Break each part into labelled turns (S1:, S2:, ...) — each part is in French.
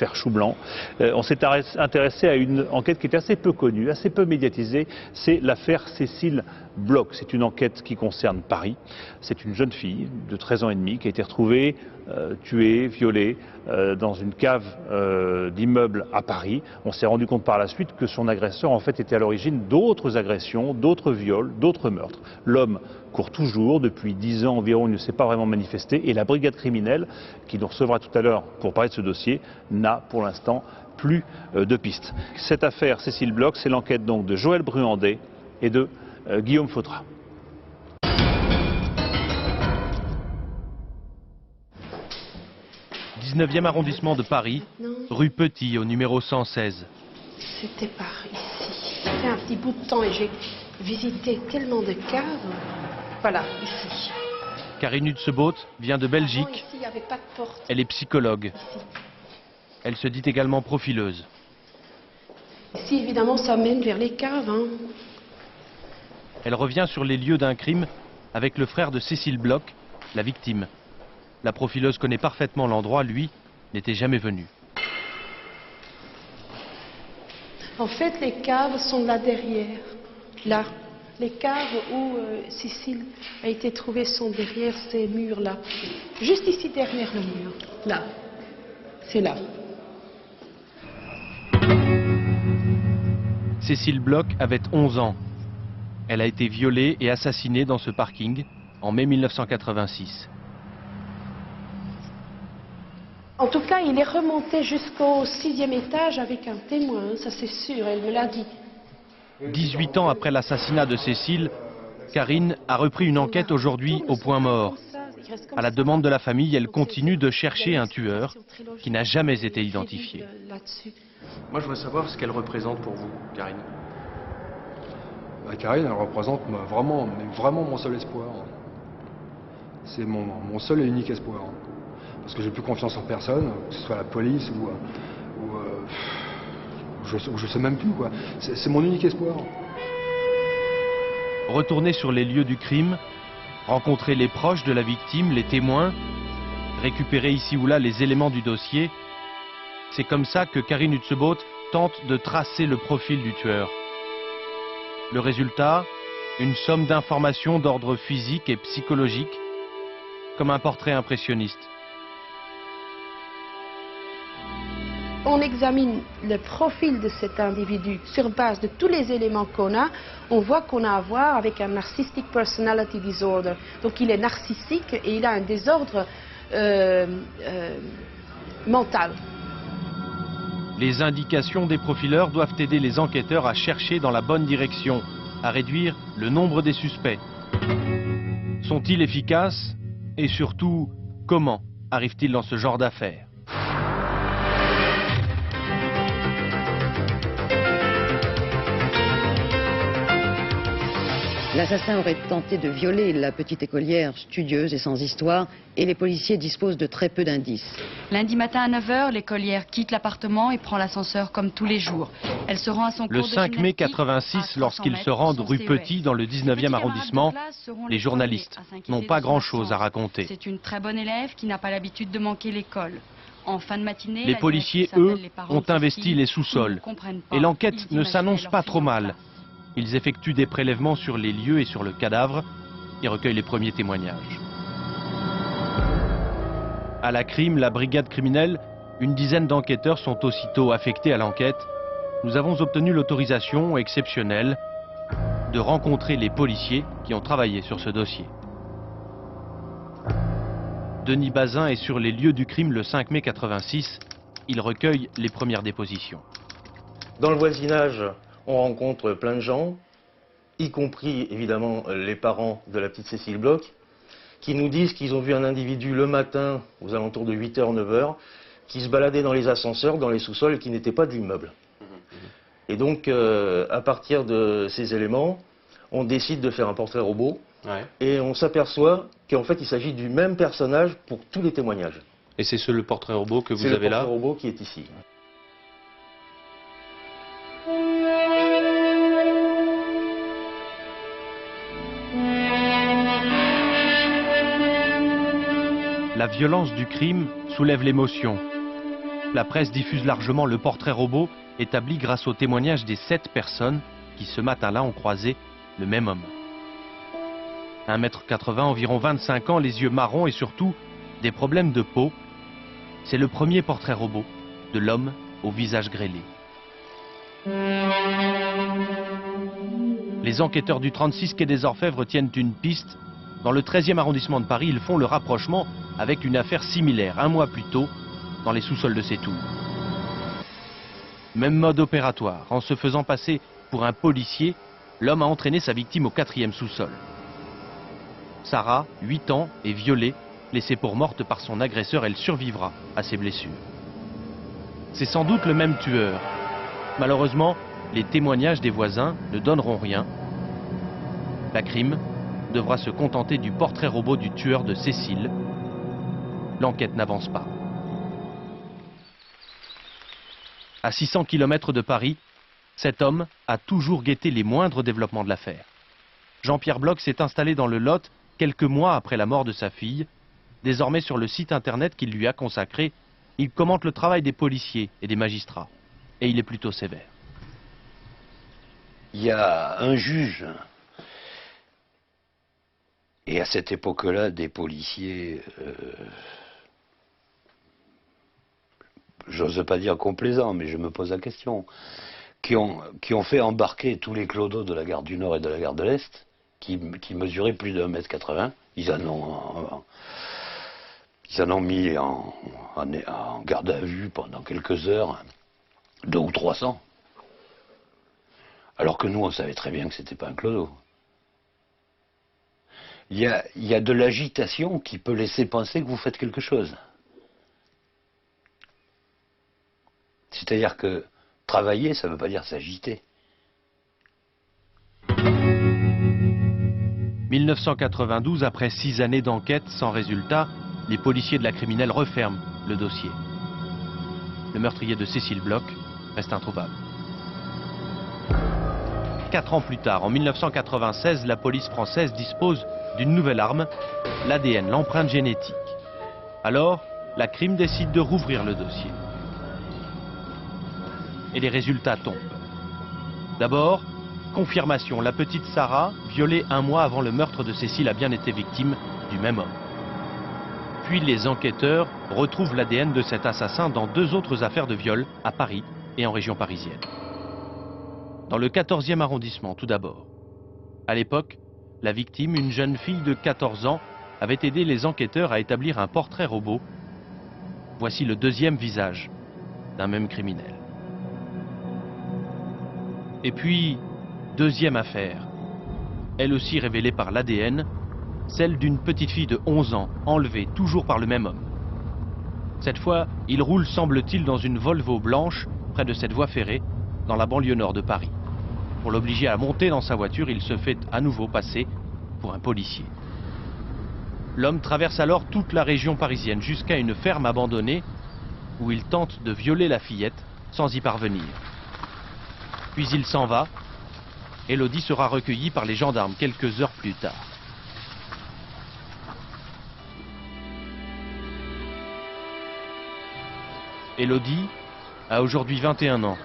S1: l'affaire Chou-Blanc. On s'est intéressé à une enquête qui était assez peu connue, assez peu médiatisée, c'est l'affaire Cécile Bloch. C'est une enquête qui concerne Paris. C'est une jeune fille de 13 ans et demi qui a été retrouvée tuée, violée dans une cave d'immeuble à Paris. On s'est rendu compte par la suite que son agresseur en fait était à l'origine d'autres agressions, d'autres viols, d'autres meurtres. L'homme court toujours, depuis 10 ans environ, il ne s'est pas vraiment manifesté et la brigade criminelle, qui nous recevra tout à l'heure pour parler de ce dossier, n'a pour l'instant plus de pistes. Cette affaire Cécile Bloch, c'est l'enquête donc de Joël Bruandet et de Guillaume Fautra.
S2: « 19e arrondissement de Paris, rue Petit au numéro 116.
S3: C'était par ici. Ça fait un petit bout de temps et j'ai visité tellement de caves. Voilà, ici.
S2: Karine Hutzeboot vient de Belgique.
S3: Ici, il n'y avait pas de porte.
S2: Elle est psychologue.
S3: Ici.
S2: Elle se dit également profileuse.
S3: Ici, évidemment, ça mène vers les caves. Hein.
S2: Elle revient sur les lieux d'un crime avec le frère de Cécile Bloch, la victime. La profileuse connaît parfaitement l'endroit, lui n'était jamais venu.
S3: En fait, les caves sont là derrière. Là. Les caves où Cécile a été trouvée sont derrière ces murs-là. Juste ici derrière le mur. Là. C'est là.
S2: Cécile Bloch avait 11 ans. Elle a été violée et assassinée dans ce parking en mai 1986.
S3: En tout cas, il est remonté jusqu'au 6e étage avec un témoin, ça c'est sûr, elle me l'a dit.
S2: 18 ans après l'assassinat de Cécile, Karine a repris une enquête aujourd'hui au point mort. À la demande de la famille, elle continue de chercher un tueur qui n'a jamais été identifié.
S4: Moi, je veux savoir ce qu'elle représente pour vous, Karine.
S5: Karine, elle représente vraiment mon seul espoir. C'est mon seul et unique espoir. Parce que j'ai plus confiance en personne, que ce soit la police ou je sais même plus quoi. C'est mon unique espoir.
S2: Retourner sur les lieux du crime, rencontrer les proches de la victime, les témoins, récupérer ici ou là les éléments du dossier, c'est comme ça que Karine Hutzeboot tente de tracer le profil du tueur. Le résultat, une somme d'informations d'ordre physique et psychologique, comme un portrait impressionniste.
S3: On examine le profil de cet individu sur base de tous les éléments qu'on a. On voit qu'on a à voir avec un narcissistic personality disorder. Donc il est narcissique et il a un désordre mental.
S2: Les indications des profileurs doivent aider les enquêteurs à chercher dans la bonne direction, à réduire le nombre des suspects. Sont-ils efficaces? Et surtout, comment arrivent-ils dans ce genre d'affaires?
S6: L'assassin aurait tenté de violer la petite écolière studieuse et sans histoire, et les policiers disposent de très peu d'indices.
S7: Lundi matin à 9h, l'écolière quitte l'appartement et prend l'ascenseur comme tous les jours. Elle se rend à son cours
S2: Le
S7: de
S2: 5 mai
S7: gymnastique
S2: 86, lorsqu'ils se rendent rue Petit dans le 19e arrondissement, les journalistes n'ont pas grand-chose à raconter.
S7: C'est une très bonne élève qui n'a pas l'habitude de manquer l'école. En fin de matinée,
S2: Les policiers, eux, ont investi les sous-sols. Et l'enquête ne s'annonce pas trop mal. Ils effectuent des prélèvements sur les lieux et sur le cadavre et recueillent les premiers témoignages. À la crime, la brigade criminelle, une dizaine d'enquêteurs sont aussitôt affectés à l'enquête. Nous avons obtenu l'autorisation exceptionnelle de rencontrer les policiers qui ont travaillé sur ce dossier. Denis Bazin est sur les lieux du crime le 5 mai 86. Il recueille les premières dépositions.
S8: Dans le voisinage, on rencontre plein de gens, y compris évidemment les parents de la petite Cécile Bloch, qui nous disent qu'ils ont vu un individu le matin, aux alentours de 8h, 9h, qui se baladait dans les ascenseurs, dans les sous-sols et qui n'était pas de l'immeuble. Et donc, à partir de ces éléments, on décide de faire un portrait robot et on s'aperçoit qu'en fait il s'agit du même personnage pour tous les témoignages.
S4: Et c'est le portrait robot que vous avez là?
S8: C'est le portrait robot qui est ici.
S2: La violence du crime soulève l'émotion. La presse diffuse largement le portrait robot établi grâce au témoignage des 7 personnes qui ce matin-là ont croisé le même homme. 1,80 m, environ 25 ans, les yeux marrons et surtout des problèmes de peau. C'est le premier portrait robot de l'homme au visage grêlé. Les enquêteurs du 36 quai des Orfèvres tiennent une piste. Dans le 13e arrondissement de Paris, ils font le rapprochement avec une affaire similaire, un mois plus tôt, dans les sous-sols de ces tours. Même mode opératoire. En se faisant passer pour un policier, l'homme a entraîné sa victime au 4e sous-sol. Sarah, 8 ans, est violée. Laissée pour morte par son agresseur, elle survivra à ses blessures. C'est sans doute le même tueur. Malheureusement, les témoignages des voisins ne donneront rien. La crime devra se contenter du portrait robot du tueur de Cécile. L'enquête n'avance pas. À 600 km de Paris, cet homme a toujours guetté les moindres développements de l'affaire. Jean-Pierre Bloch s'est installé dans le Lot quelques mois après la mort de sa fille. Désormais sur le site internet qu'il lui a consacré, il commente le travail des policiers et des magistrats. Et il est plutôt sévère.
S9: Il y a un juge, et à cette époque-là, des policiers, j'ose pas dire complaisants, mais je me pose la question, qui ont fait embarquer tous les clodos de la gare du Nord et de la gare de l'Est, qui mesuraient plus de 1,80 m. Ils en ont mis en garde à vue pendant quelques heures, 200 ou 300. Alors que nous, on savait très bien que c'était pas un clodo. Il y a de l'agitation qui peut laisser penser que vous faites quelque chose. C'est-à-dire que travailler, ça ne veut pas dire s'agiter.
S2: 1992, après 6 années d'enquête sans résultat, les policiers de la criminelle referment le dossier. Le meurtrier de Cécile Bloch reste introuvable. 4 ans plus tard, en 1996, la police française dispose d'une nouvelle arme, l'ADN, l'empreinte génétique. Alors, la crime décide de rouvrir le dossier. Et les résultats tombent. D'abord, confirmation, la petite Sarah, violée 1 mois avant le meurtre de Cécile, a bien été victime du même homme. Puis les enquêteurs retrouvent l'ADN de cet assassin dans 2 autres affaires de viol à Paris et en région parisienne. Dans le 14e arrondissement, tout d'abord. À l'époque, la victime, une jeune fille de 14 ans, avait aidé les enquêteurs à établir un portrait robot. Voici le 2e visage d'un même criminel. Et puis, 2e affaire, elle aussi révélée par l'ADN, celle d'une petite fille de 11 ans, enlevée toujours par le même homme. Cette fois, il roule, semble-t-il, dans une Volvo blanche, près de cette voie ferrée, dans la banlieue nord de Paris. Pour l'obliger à monter dans sa voiture, il se fait à nouveau passer pour un policier. L'homme traverse alors toute la région parisienne, jusqu'à une ferme abandonnée, où il tente de violer la fillette, sans y parvenir. Puis il s'en va. Élodie sera recueillie par les gendarmes quelques heures plus tard. Élodie a aujourd'hui 21 ans.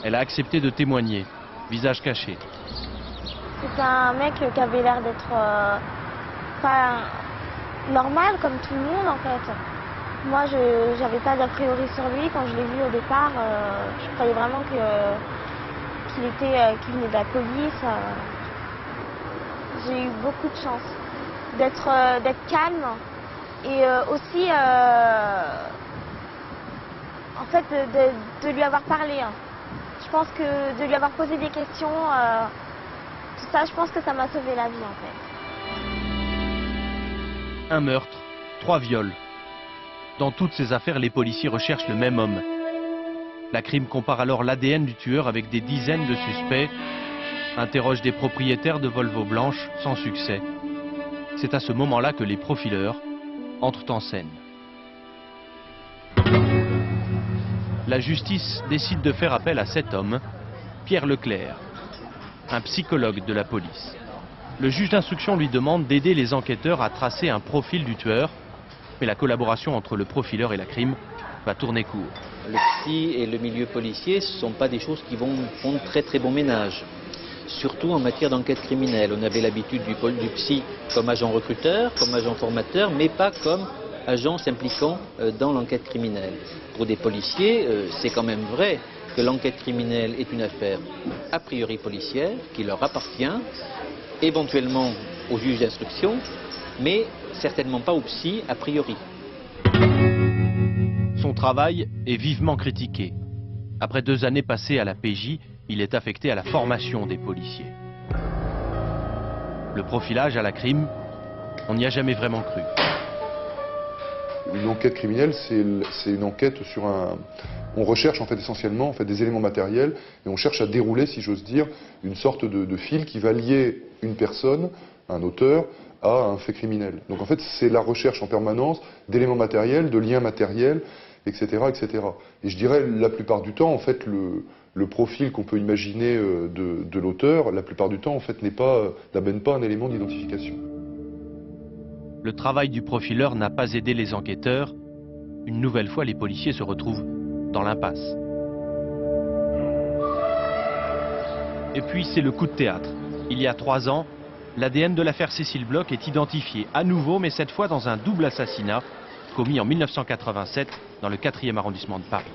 S2: Elle a accepté de témoigner, visage caché.
S10: C'est un mec qui avait l'air d'être pas normal comme tout le monde en fait. Moi je n'avais pas d'a priori sur lui. Quand je l'ai vu au départ, je croyais vraiment qu'il venait de la police. J'ai eu beaucoup de chance d'être calme et aussi en fait de lui avoir parlé. Je pense que de lui avoir posé des questions, tout ça, je pense que ça m'a sauvé la vie en fait.
S2: Un meurtre, 3 viols. Dans toutes ces affaires, les policiers recherchent le même homme. La crime compare alors l'ADN du tueur avec des dizaines de suspects, interroge des propriétaires de Volvo blanches sans succès. C'est à ce moment-là que les profileurs entrent en scène. La justice décide de faire appel à cet homme, Pierre Leclerc, un psychologue de la police. Le juge d'instruction lui demande d'aider les enquêteurs à tracer un profil du tueur, mais la collaboration entre le profileur et la crime va tourner court.
S11: Le psy et le milieu policier, ce ne sont pas des choses qui font très très bon ménage. Surtout en matière d'enquête criminelle. On avait l'habitude du psy comme agent recruteur, comme agent formateur, mais pas comme agent s'impliquant dans l'enquête criminelle. Pour des policiers, c'est quand même vrai que l'enquête criminelle est une affaire a priori policière, qui leur appartient, éventuellement au juge d'instruction, mais certainement pas au psy a priori.
S2: Son travail est vivement critiqué. Après 2 années passées à la PJ, il est affecté à la formation des policiers. Le profilage à la crime, on n'y a jamais vraiment cru.
S12: Une enquête criminelle, c'est une enquête sur un... On recherche en fait essentiellement des éléments matériels et on cherche à dérouler, si j'ose dire, une sorte de fil qui va lier une personne, un auteur, à un fait criminel. Donc en fait, c'est la recherche en permanence d'éléments matériels, de liens matériels, etc., etc. Et je dirais, la plupart du temps, en fait, le profil qu'on peut imaginer de l'auteur, la plupart du temps, en fait, n'amène pas un élément d'identification.
S2: Le travail du profileur n'a pas aidé les enquêteurs. Une nouvelle fois, les policiers se retrouvent dans l'impasse. Et puis, c'est le coup de théâtre. Il y a 3 ans, l'ADN de l'affaire Cécile Bloch est identifié à nouveau, mais cette fois dans un double assassinat commis en 1987 dans le 4e arrondissement de Paris.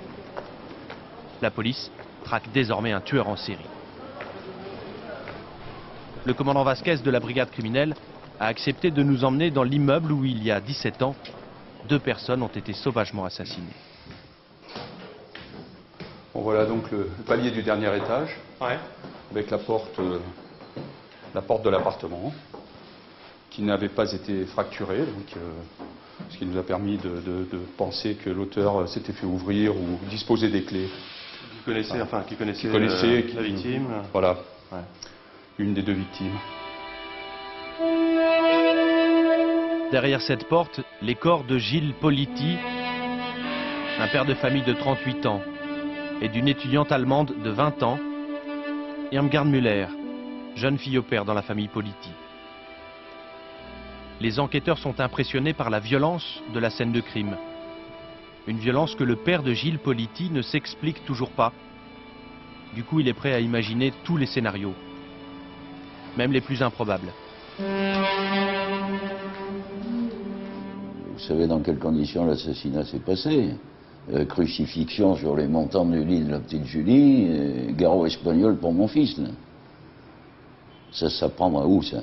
S2: La police traque désormais un tueur en série. Le commandant Vasquez de la brigade criminelle a accepté de nous emmener dans l'immeuble où, il y a 17 ans, 2 personnes ont été sauvagement assassinées.
S13: Bon, voilà donc le palier du dernier étage, avec la porte de l'appartement, qui n'avait pas été fracturée, donc, ce qui nous a permis de penser que l'auteur s'était fait ouvrir ou disposer des clés.
S14: Qui connaissait la victime.
S13: Voilà, une des 2 victimes.
S2: Derrière cette porte, les corps de Gilles Politi, un père de famille de 38 ans, et d'une étudiante allemande de 20 ans, Irmgard Müller, jeune fille au père dans la famille Politi. Les enquêteurs sont impressionnés par la violence de la scène de crime. Une violence que le père de Gilles Politi ne s'explique toujours pas. Du coup, il est prêt à imaginer tous les scénarios, même les plus improbables.
S15: Vous savez dans quelles conditions l'assassinat s'est passé? Crucifixion sur les montants du lit de la petite Julie, garrot espagnol pour mon fils. Là. Ça s'apprend à où, ça?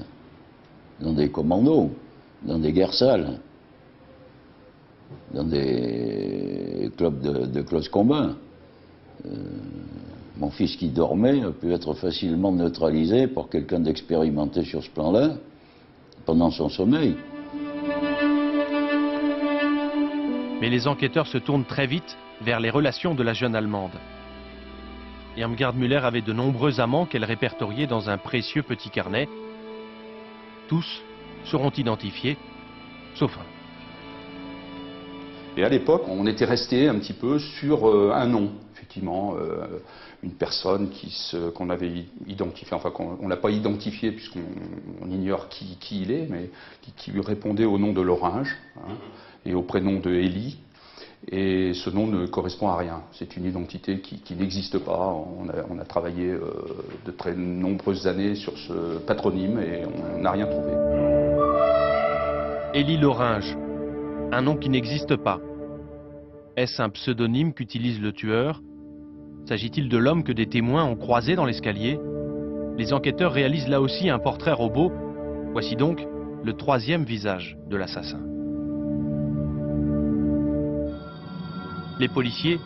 S15: Dans des commandos, dans des guerres sales, dans des clubs de close combat. Mon fils qui dormait a pu être facilement neutralisé par quelqu'un d'expérimenté sur ce plan-là pendant son sommeil.
S2: Mais les enquêteurs se tournent très vite vers les relations de la jeune Allemande. Irmgard Müller avait de nombreux amants qu'elle répertoriait dans un précieux petit carnet. Tous seront identifiés, sauf un.
S13: Et à l'époque, on était resté un petit peu sur un nom, effectivement, une personne qu'on avait identifiée, enfin qu'on n'a pas identifié puisqu'on ignore qui il est, mais qui lui répondait au nom de Loringe et au prénom de Élie. Et ce nom ne correspond à rien. C'est une identité qui n'existe pas. On a travaillé de très nombreuses années sur ce patronyme et on n'a rien trouvé.
S2: Élie Loringe, un nom qui n'existe pas. Est-ce un pseudonyme qu'utilise le tueur? S'agit-il de l'homme que des témoins ont croisé dans l'escalier? Les enquêteurs réalisent là aussi un portrait robot. Voici donc le 3e visage de l'assassin. Les policiers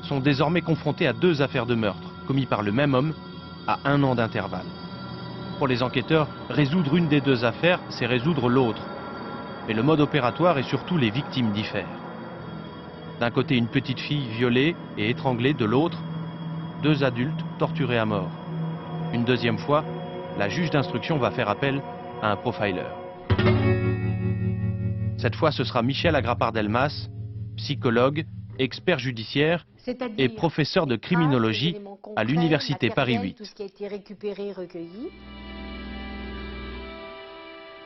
S2: sont désormais confrontés à 2 affaires de meurtre commis par le même homme à 1 an d'intervalle. Pour les enquêteurs, résoudre une des 2 affaires, c'est résoudre l'autre. Mais le mode opératoire et surtout les victimes diffèrent. D'un côté, une petite fille violée et étranglée, de l'autre, 2 adultes torturés à mort. Une deuxième fois, la juge d'instruction va faire appel à un profiler. Cette fois, ce sera Michel Agrapard-Delmas, psychologue, expert judiciaire et professeur de criminologie à l'université Paris 8.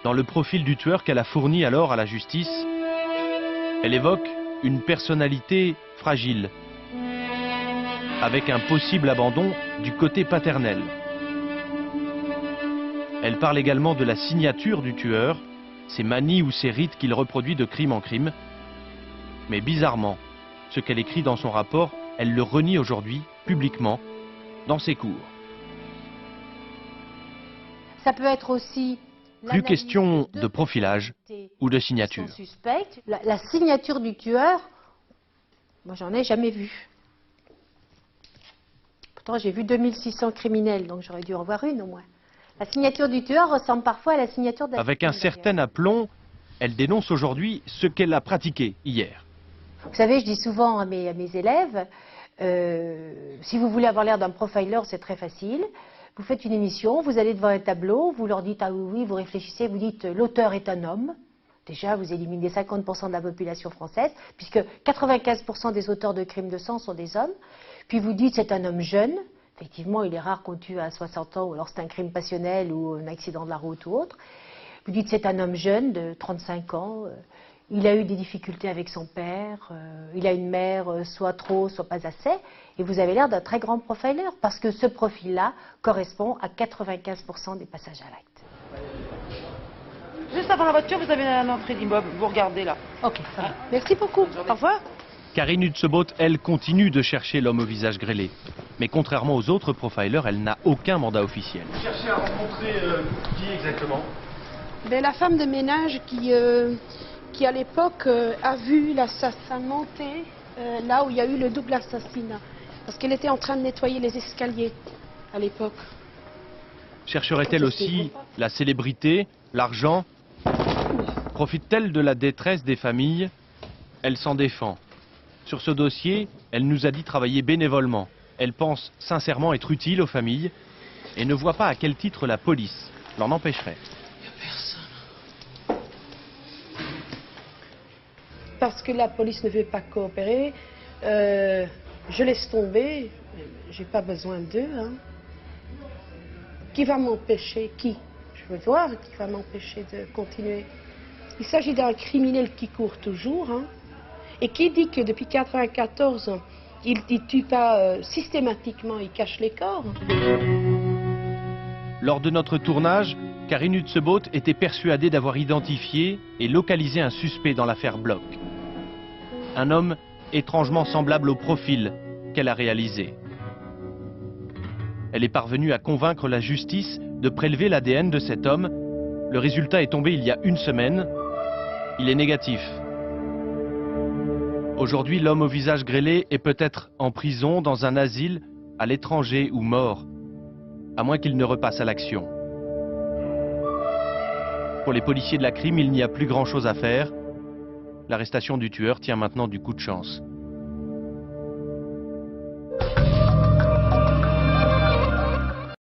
S2: Dans le profil du tueur qu'elle a fourni alors à la justice, elle évoque une personnalité fragile, avec un possible abandon du côté paternel. Elle parle également de la signature du tueur, ses manies ou ses rites qu'il reproduit de crime en crime. Mais bizarrement, ce qu'elle écrit dans son rapport, elle le renie aujourd'hui, publiquement, dans ses cours.
S3: Ça peut être aussi...
S2: Plus question de profilage ou de signature.
S3: La signature du tueur, moi j'en ai jamais vu. Pourtant j'ai vu 2600 criminels, donc j'aurais dû en voir une au moins. La signature du tueur ressemble parfois à la signature d'un...
S2: Avec un certain aplomb, elle dénonce aujourd'hui ce qu'elle a pratiqué hier.
S3: Vous savez, je dis souvent à mes élèves, si vous voulez avoir l'air d'un profiler, c'est très facile. Vous faites une émission, vous allez devant un tableau, vous leur dites ah oui, oui, vous réfléchissez, vous dites l'auteur est un homme. Déjà, vous éliminez 50% de la population française, puisque 95% des auteurs de crimes de sang sont des hommes. Puis vous dites c'est un homme jeune. Effectivement, il est rare qu'on tue à 60 ans, ou alors c'est un crime passionnel ou un accident de la route ou autre. Vous dites c'est un homme jeune de 35 ans. Il a eu des difficultés avec son père, il a une mère soit trop, soit pas assez, et vous avez l'air d'un très grand profiler, parce que ce profil-là correspond à 95% des passages à l'acte.
S16: Juste avant la voiture, vous avez l'entrée d'immeuble, vous regardez là.
S3: Ok, ça va. Merci beaucoup, au revoir.
S2: Karine Hutzebot, elle, continue de chercher l'homme au visage grêlé. Mais contrairement aux autres profilers, elle n'a aucun mandat officiel.
S14: Vous cherchez à rencontrer qui exactement?
S3: La femme de ménage qui à l'époque a vu l'assassin monter là où il y a eu le double assassinat. Parce qu'elle était en train de nettoyer les escaliers à l'époque.
S2: Chercherait-elle aussi la célébrité, l'argent? Profite-t-elle de la détresse des familles? Elle s'en défend. Sur ce dossier, elle nous a dit travailler bénévolement. Elle pense sincèrement être utile aux familles et ne voit pas à quel titre la police l'en empêcherait.
S3: Parce que la police ne veut pas coopérer, je laisse tomber, j'ai pas besoin d'eux. Hein. Qui va m'empêcher? Qui? Je veux voir qui va m'empêcher de continuer. Il s'agit d'un criminel qui court toujours, hein, et qui dit que depuis 1994, il ne tue pas systématiquement, il cache les corps.
S2: Lors de notre tournage, Karine Hutzebot était persuadée d'avoir identifié et localisé un suspect dans l'affaire Bloch. Un homme étrangement semblable au profil qu'elle a réalisé. Elle est parvenue à convaincre la justice de prélever l'ADN de cet homme. Le résultat est tombé il y a une semaine. Il est négatif. Aujourd'hui, l'homme au visage grêlé est peut-être en prison, dans un asile, à l'étranger ou mort, à moins qu'il ne repasse à l'action. Pour les policiers de la crime, il n'y a plus grand-chose à faire. L'arrestation du tueur tient maintenant du coup de chance.